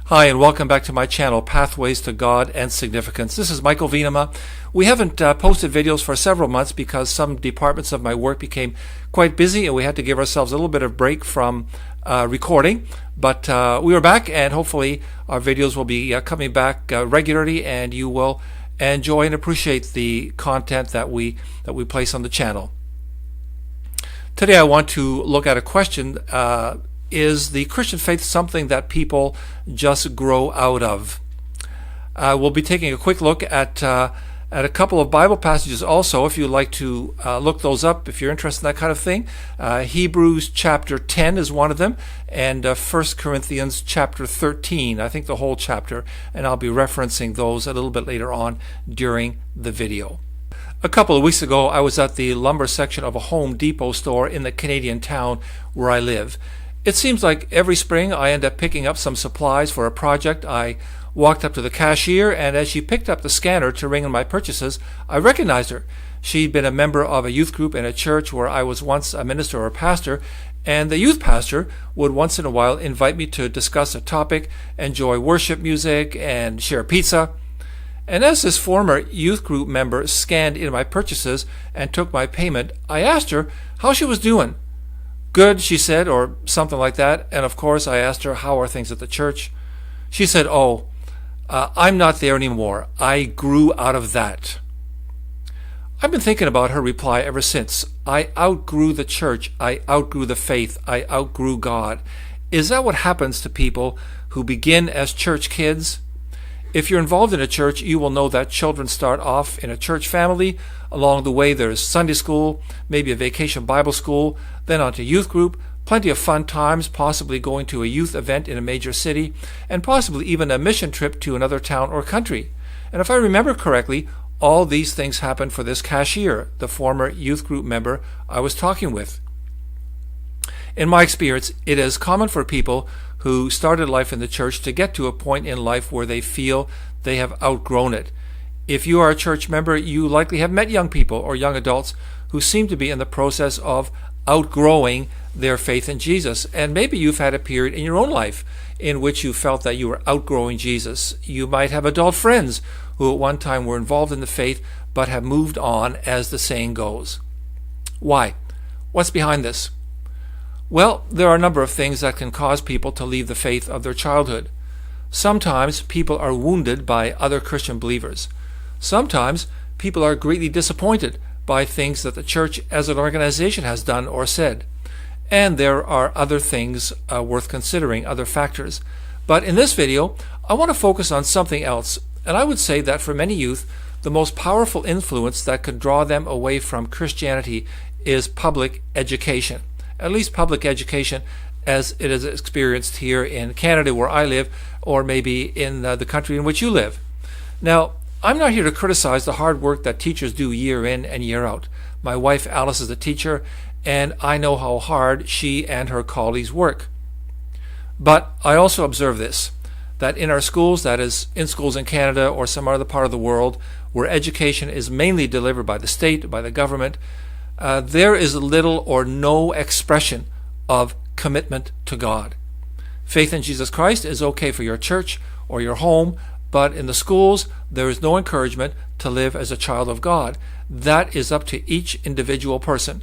Hi, and welcome back to my channel, Pathways to God and Significance. This is Michael Venema. We haven't posted videos for several months because some departments of my work became quite busy and we had to give ourselves a little bit of break from recording. But we are back, and hopefully our videos will be coming back regularly, and you will enjoy and appreciate the content that we place on the channel. Today I want to look at a question. Is the Christian faith something that people just grow out of? We'll be taking a quick look at a couple of Bible passages also, if you'd like to look those up, if you're interested in that kind of thing. Hebrews chapter 10 is one of them, and 1 Corinthians chapter 13, I think the whole chapter, and I'll be referencing those a little bit later on during the video. A couple of weeks ago, I was at the lumber section of a Home Depot store in the Canadian town where I live. It seems like every spring I end up picking up some supplies for a project. I walked up to the cashier, and as she picked up the scanner to ring in my purchases, I recognized her. She'd been a member of a youth group in a church where I was once a minister or a pastor, and the youth pastor would once in a while invite me to discuss a topic, enjoy worship music, and share pizza. And as this former youth group member scanned in my purchases and took my payment, I asked her how she was doing. Good, she said, or something like that. And of course I asked her, how are things at the church? She said, I'm not there anymore. I grew out of that. I've been thinking about her reply ever since. I outgrew the church. I outgrew the faith. I outgrew God. Is that what happens to people who begin as church kids? If you're involved in a church, you will know that children start off in a church family. Along the way, there's Sunday school, maybe a vacation Bible school, then on to youth group, plenty of fun times, possibly going to a youth event in a major city, and possibly even a mission trip to another town or country. And if I remember correctly, all these things happened for this cashier, the former youth group member I was talking with. In my experience, it is common for people who started life in the church to get to a point in life where they feel they have outgrown it. If you are a church member, you likely have met young people or young adults who seem to be in the process of outgrowing their faith in Jesus. And maybe you've had a period in your own life in which you felt that you were outgrowing Jesus. You might have adult friends who at one time were involved in the faith but have moved on, as the saying goes. Why? What's behind this? Well, there are a number of things that can cause people to leave the faith of their childhood. Sometimes people are wounded by other Christian believers. Sometimes people are greatly disappointed by things that the church as an organization has done or said. And there are other things worth considering, other factors. But in this video, I want to focus on something else. And I would say that for many youth, the most powerful influence that could draw them away from Christianity is public education. At least public education as it is experienced here in Canada where I live, or maybe in the country in which you live. Now, I'm not here to criticize the hard work that teachers do year in and year out. My wife Alice is a teacher, and I know how hard she and her colleagues work. But I also observe this, that in our schools, that is, in schools in Canada or some other part of the world, where education is mainly delivered by the state, by the government, there is little or no expression of commitment to God. Faith in Jesus Christ is okay for your church or your home, but in the schools, there is no encouragement to live as a child of God. That is up to each individual person.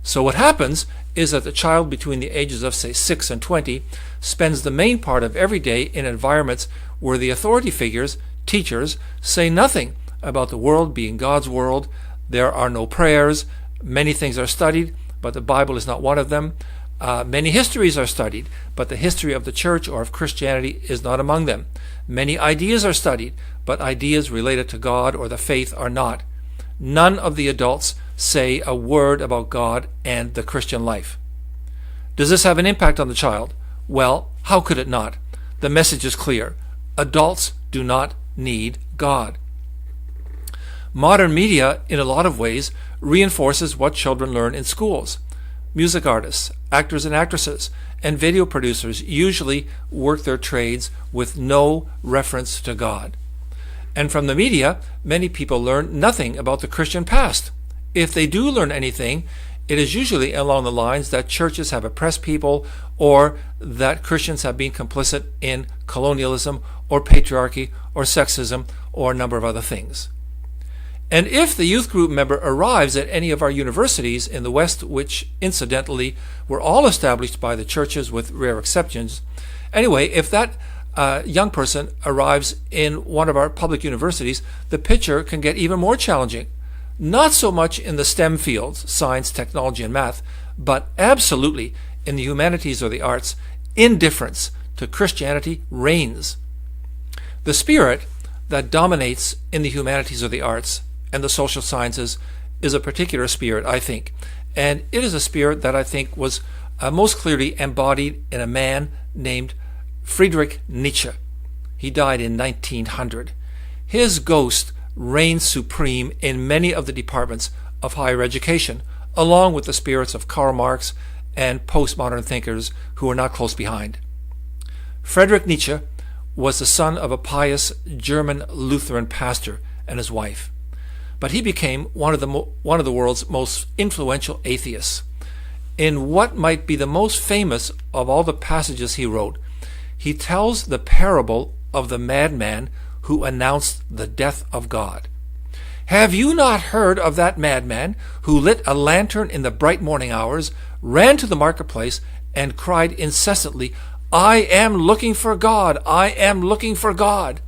So what happens is that the child between the ages of, say, 6 and 20 spends the main part of every day in environments where the authority figures, teachers, say nothing about the world being God's world. There are no prayers. Many things are studied, but the Bible is not one of them. Many histories are studied, but the history of the church or of Christianity is not among them. Many ideas are studied, but ideas related to God or the faith are not. None of the adults say a word about God and the Christian life. Does this have an impact on the child? Well, how could it not? The message is clear. Adults do not need God. Modern media, in a lot of ways, reinforces what children learn in schools. Music artists, actors and actresses, and video producers usually work their trades with no reference to God. And from the media, many people learn nothing about the Christian past. If they do learn anything, It is usually along the lines that churches have oppressed people, or that Christians have been complicit in colonialism or patriarchy or sexism or a number of other things. And if the youth group member arrives at any of our universities in the West, which incidentally were all established by the churches with rare exceptions, anyway, if that young person arrives in one of our public universities, the picture can get even more challenging. Not so much in the STEM fields, science, technology, and math, but absolutely in the humanities or the arts, indifference to Christianity reigns. The spirit that dominates in the humanities or the arts and the social sciences is a particular spirit, I think. And it is a spirit that I think was most clearly embodied in a man named Friedrich Nietzsche. He died in 1900. His ghost reigns supreme in many of the departments of higher education, along with the spirits of Karl Marx and postmodern thinkers who are not close behind. Friedrich Nietzsche was the son of a pious German Lutheran pastor and his wife, but he became one of the world's most influential atheists. In what might be the most famous of all the passages he wrote, he tells the parable of the madman who announced the death of God. Have you not heard of that madman who lit a lantern in the bright morning hours, ran to the marketplace, and cried incessantly, I am looking for God, I am looking for God.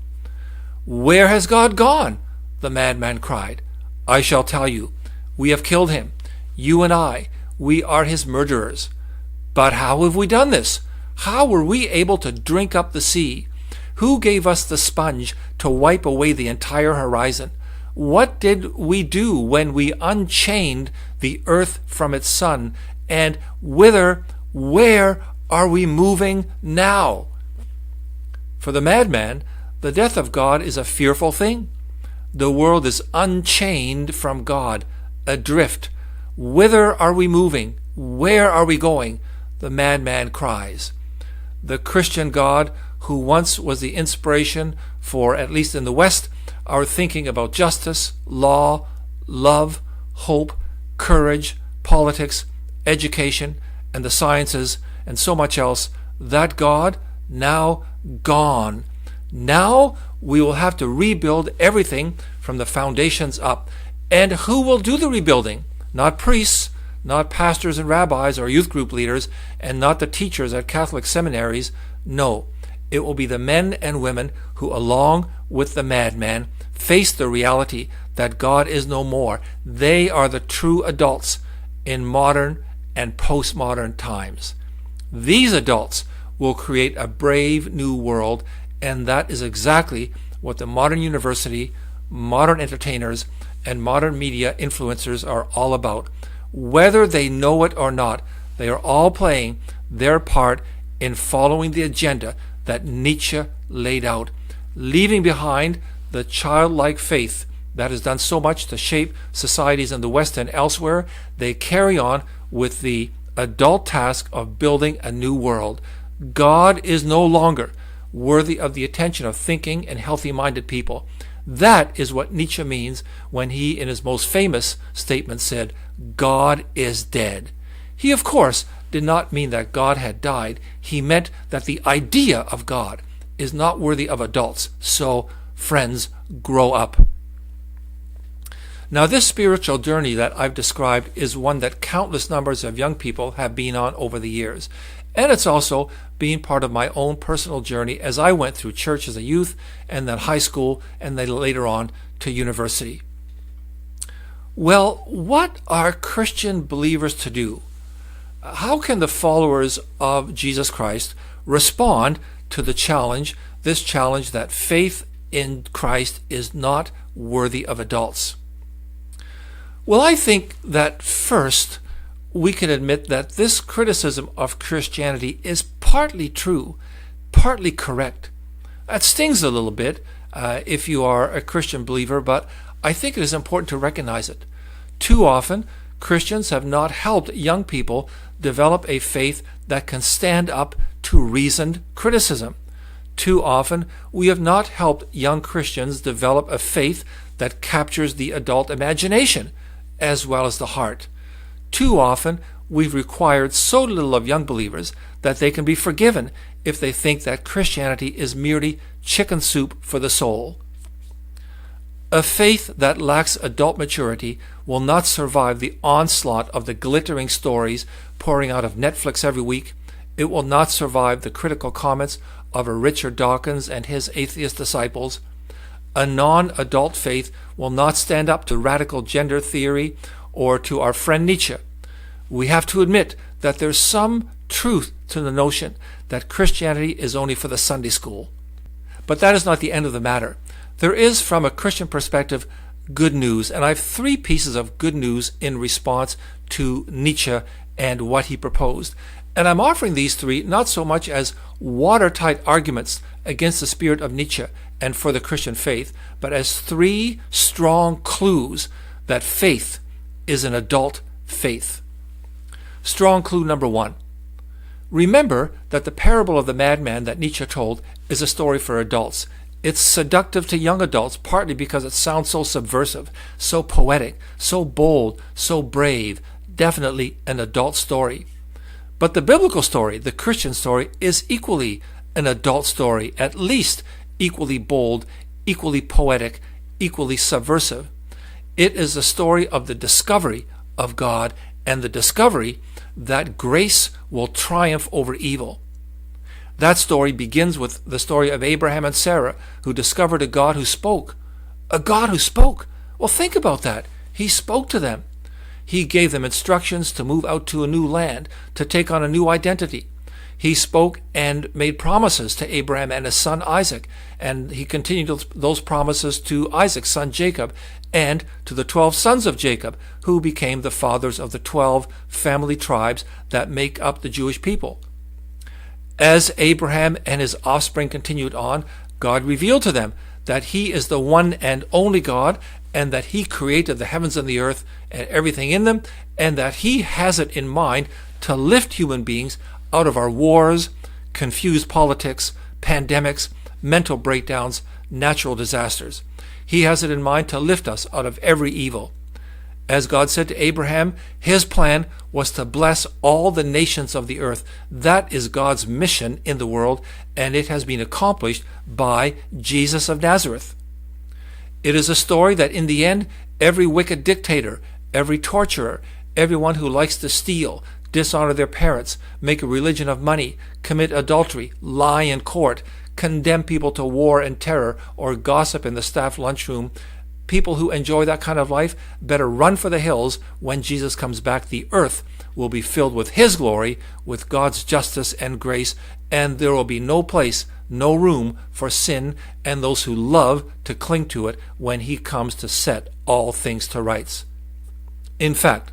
Where has God gone? The madman cried. I shall tell you. We have killed him. You and I. We are his murderers. But how have we done this? How were we able to drink up the sea? Who gave us the sponge to wipe away the entire horizon? What did we do when we unchained the earth from its sun? And where are we moving now? For the madman, the death of God is a fearful thing. The world is unchained from God, adrift. Whither are we moving? Where are we going? The madman cries. The Christian God, who once was the inspiration for, at least in the West, our thinking about justice, law, love, hope, courage, politics, education, and the sciences, and so much else, that God now gone. Now we will have to rebuild everything from the foundations up. And who will do the rebuilding? Not priests, not pastors and rabbis or youth group leaders, and not the teachers at Catholic seminaries. No, it will be the men and women who, along with the madman, face the reality that God is no more. They are the true adults in modern and postmodern times. These adults will create a brave new world, and that is exactly what the modern university, modern entertainers, and modern media influencers are all about. Whether they know it or not, they are all playing their part in following the agenda that Nietzsche laid out, leaving behind the childlike faith that has done so much to shape societies in the West and elsewhere. They carry on with the adult task of building a new world. God is no longer worthy of the attention of thinking and healthy-minded people. That is what Nietzsche means when he, in his most famous statement, said, God is dead. He, of course, did not mean that God had died. He meant that the idea of God is not worthy of adults. So, friends, grow up. Now, this spiritual journey that I've described is one that countless numbers of young people have been on over the years. And it's also been part of my own personal journey as I went through church as a youth, and then high school, and then later on to university. Well, what are Christian believers to do? How can the followers of Jesus Christ respond to the challenge, this challenge that faith in Christ is not worthy of adults? Well, I think that first we can admit that this criticism of Christianity is partly true, partly correct. That stings a little bit if you are a Christian believer, but I think it is important to recognize it. Too often, Christians have not helped young people develop a faith that can stand up to reasoned criticism. Too often, we have not helped young Christians develop a faith that captures the adult imagination as well as the heart. Too often, we've required so little of young believers that they can be forgiven if they think that Christianity is merely chicken soup for the soul. A faith that lacks adult maturity will not survive the onslaught of the glittering stories pouring out of Netflix every week. It will not survive the critical comments of a Richard Dawkins and his atheist disciples. A non-adult faith will not stand up to radical gender theory or to our friend Nietzsche. We have to admit that there's some truth to the notion that Christianity is only for the Sunday school. But that is not the end of the matter. There is, from a Christian perspective, good news, and I have 3 pieces of good news in response to Nietzsche and what he proposed. And I'm offering these 3 not so much as watertight arguments against the spirit of Nietzsche and for the Christian faith, but as 3 strong clues that faith is an adult faith. Strong clue number 1. Remember that the parable of the madman that Nietzsche told is a story for adults. It's seductive to young adults, partly because it sounds so subversive, so poetic, so bold, so brave, definitely an adult story. But the biblical story, the Christian story, is equally an adult story, at least equally bold, equally poetic, equally subversive. It is the story of the discovery of God and the discovery that grace will triumph over evil. That story begins with the story of Abraham and Sarah, who discovered a God who spoke. A God who spoke. Well, think about that. He spoke to them. He gave them instructions to move out to a new land, to take on a new identity. He spoke and made promises to Abraham and his son Isaac, and he continued those promises to Isaac's son Jacob and to the 12 sons of Jacob, who became the fathers of the 12 family tribes that make up the Jewish people. As Abraham and his offspring continued on, God revealed to them that he is the one and only God, and that he created the heavens and the earth and everything in them, and that he has it in mind to lift human beings out of our wars, confused politics, pandemics, mental breakdowns, natural disasters. He has it in mind to lift us out of every evil. As God said to Abraham, his plan was to bless all the nations of the earth. That is God's mission in the world, and it has been accomplished by Jesus of Nazareth. It is a story that in the end, every wicked dictator, every torturer, everyone who likes to steal, dishonor their parents, make a religion of money, commit adultery, lie in court, condemn people to war and terror, or gossip in the staff lunchroom, people who enjoy that kind of life better run for the hills when Jesus comes back. The earth will be filled with his glory, with God's justice and grace, and there will be no place, no room for sin and those who love to cling to it when he comes to set all things to rights. In fact,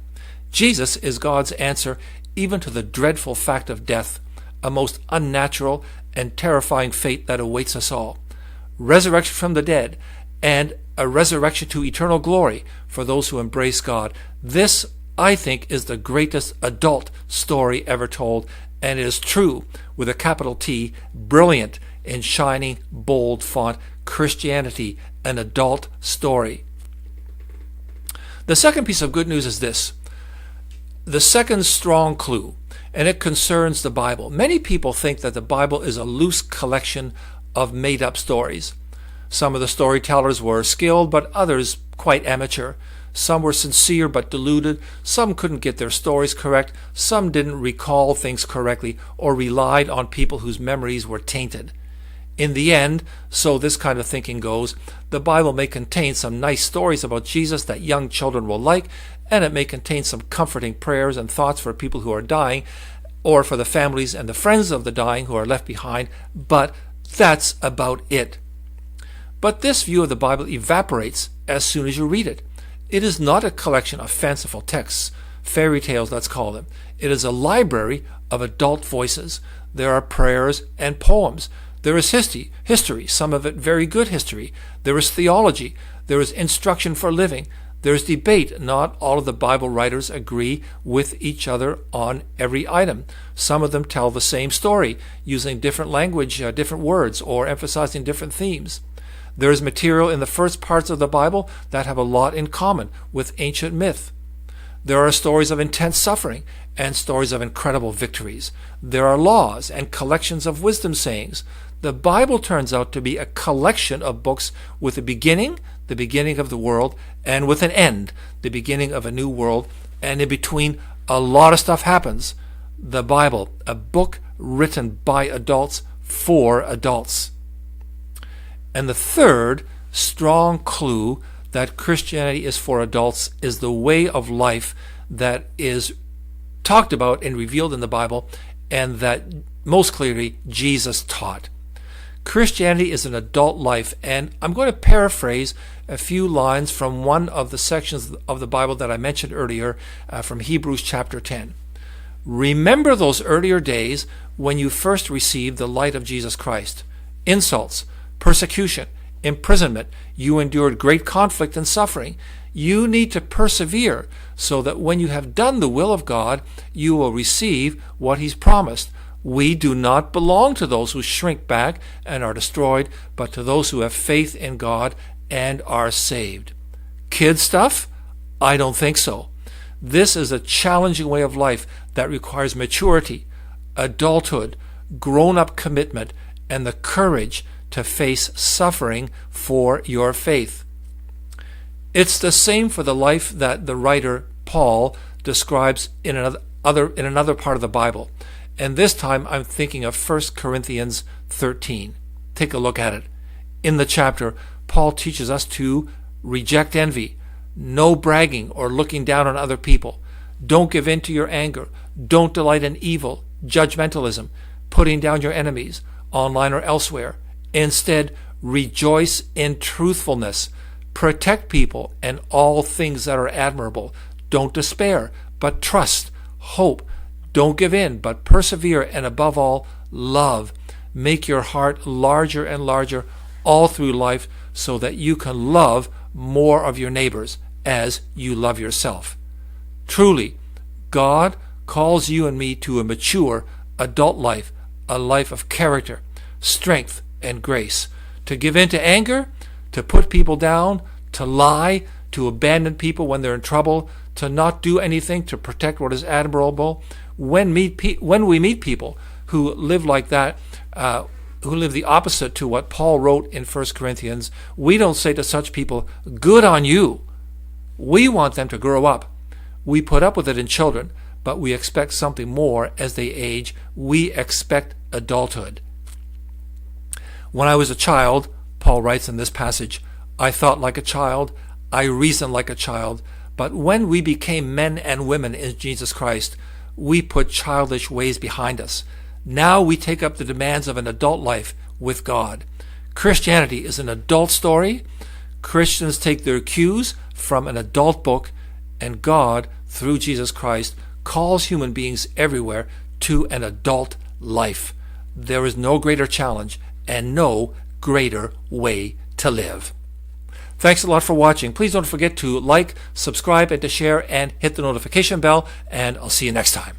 Jesus is God's answer even to the dreadful fact of death, a most unnatural and terrifying fate that awaits us all. Resurrection from the dead, and a resurrection to eternal glory for those who embrace God. This, I think, is the greatest adult story ever told, and it is true with a capital T, brilliant in shining, bold font, Christianity, an adult story. The second piece of good news is this. The second strong clue, and it concerns the Bible. Many people think that the Bible is a loose collection of made-up stories. Some of the storytellers were skilled, but others quite amateur. Some were sincere but deluded. Some couldn't get their stories correct. Some didn't recall things correctly or relied on people whose memories were tainted. In the end, so this kind of thinking goes, the Bible may contain some nice stories about Jesus that young children will like, and it may contain some comforting prayers and thoughts for people who are dying, or for the families and the friends of the dying who are left behind, but that's about it. But this view of the Bible evaporates as soon as you read it. It is not a collection of fanciful texts, fairy tales, let's call them. It is a library of adult voices. There are prayers and poems. There is history, some of it very good history. There is theology. There is instruction for living. There is debate. Not all of the Bible writers agree with each other on every item. Some of them tell the same story, using different language, different words, or emphasizing different themes. There is material in the first parts of the Bible that have a lot in common with ancient myth. There are stories of intense suffering and stories of incredible victories. There are laws and collections of wisdom sayings. The Bible turns out to be a collection of books with a beginning, the beginning of the world, and with an end, the beginning of a new world, and in between a lot of stuff happens. The Bible, a book written by adults for adults. And the third strong clue that Christianity is for adults is the way of life that is talked about and revealed in the Bible, and that most clearly Jesus taught. Christianity is an adult life, and I'm going to paraphrase a few lines from one of the sections of the Bible that I mentioned earlier, from Hebrews chapter 10. Remember those earlier days when you first received the light of Jesus Christ. Insults, persecution, imprisonment. You endured great conflict and suffering. You need to persevere so that when you have done the will of God, you will receive what He's promised. We do not belong to those who shrink back and are destroyed, but to those who have faith in God and are saved. Kid stuff? I don't think so. This is a challenging way of life that requires maturity, adulthood, grown-up commitment, and the courage to face suffering for your faith. It's the same for the life that the writer Paul describes in another part of the Bible. And this time I'm thinking of 1 Corinthians 13. Take a look at it. In the chapter, Paul teaches us to reject envy, no bragging or looking down on other people. Don't give in to your anger. Don't delight in evil, judgmentalism, putting down your enemies, online or elsewhere. Instead, rejoice in truthfulness. Protect people and all things that are admirable. Don't despair, but trust, hope. Don't give in, but persevere, and above all, love. Make your heart larger and larger all through life so that you can love more of your neighbors as you love yourself. Truly, God calls you and me to a mature adult life, a life of character, strength, and grace. To give in to anger, to put people down, to lie, to abandon people when they're in trouble, to not do anything to protect what is admirable. When we meet people who live like that, who live the opposite to what Paul wrote in 1 Corinthians, we don't say to such people, "Good on you." We want them to grow up. We put up with it in children, but we expect something more as they age. We expect adulthood. When I was a child, Paul writes in this passage, I thought like a child, I reasoned like a child, but when we became men and women in Jesus Christ, we put childish ways behind us. Now we take up the demands of an adult life with God. Christianity is an adult story. Christians take their cues from an adult book, and God, through Jesus Christ, calls human beings everywhere to an adult life. There is no greater challenge and no greater way to live. Thanks a lot for watching. Please don't forget to like, subscribe, and to share, and hit the notification bell, and I'll see you next time.